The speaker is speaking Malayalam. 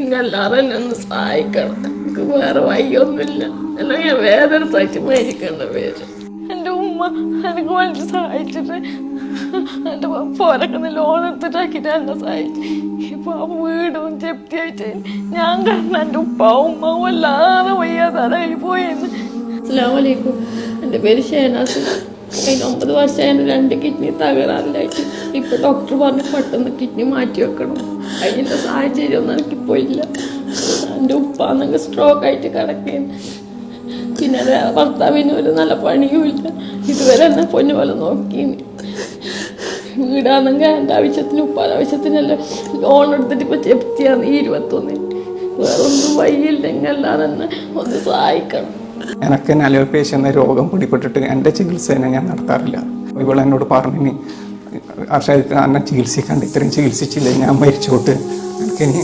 എല്ലാവരും എന്നെ ഒന്ന് സഹായിക്കണം. എനിക്ക് വേറെ വഴിയൊന്നുമില്ല. അല്ലെങ്കിൽ ഞാൻ വേദന സഹിച്ച് മരിക്കേണ്ട പേര്. എൻ്റെ ഉമ്മ എനിക്ക് വേണ്ടി സഹായിച്ചിട്ട് എൻ്റെ പോരക്കുന്ന ലോൺ എടുത്തിട്ടാക്കിയിട്ട് എന്നെ സഹായിച്ചു. ഇപ്പൊ ആ വീടും ജപ്തിയായിട്ട് ഞാൻ കാരണം എൻ്റെ ഉപ്പാവും ഉമ്മാവും എല്ലാവരും വയ്യാതായി പോയെന്ന്. അസ്സലാമലൈക്കും. എൻ്റെ പേര് ഷേനാസ്. അതിന് 9 വർഷമായിരുന്നു 2 കിഡ്നി തകരാറിലായിട്ട്. ഇപ്പൊ ഡോക്ടർ പറഞ്ഞു പെട്ടെന്ന് കിഡ്നി മാറ്റി വെക്കണം. അതിൻ്റെ സാഹചര്യമൊന്നും എനിക്കിപ്പോൾ ഇല്ല. എൻ്റെ ഉപ്പാണെങ്കിൽ സ്ട്രോക്ക് ആയിട്ട് കിടക്കുകയാണ്. പിന്നെ ഭർത്താവിന് ഒരു നല്ല പണിയും ഇല്ല. ഇതുവരെ എന്നെ പൊന്നു പോലെ നോക്കിയാണ്. വീടാണെങ്കിൽ എൻ്റെ ആവശ്യത്തിന് ഉപ്പാൻ്റെ ആവശ്യത്തിനെല്ലാം ലോൺ എടുത്തിട്ട് ഇപ്പം ജപ്തിയാണ് ഈ 21. വേറൊന്നും വഴിയില്ലെങ്കിൽ എല്ലാം തന്നെ ഒന്ന് സഹായിക്കണം. എനിക്ക് അലോപേഷ്യ എന്ന രോഗം പിടിപെട്ടിട്ട് എൻ്റെ ചികിത്സേനെ ഞാൻ നടത്താറില്ല. ഇവളെന്നോട് പറഞ്ഞു, അർഷാദ് എന്നെ ചികിത്സിക്കാണ്ട് ഇത്രയും ചികിത്സിച്ചില്ലേ, ഞാൻ മരിച്ചോട്ട് എനിക്കിനി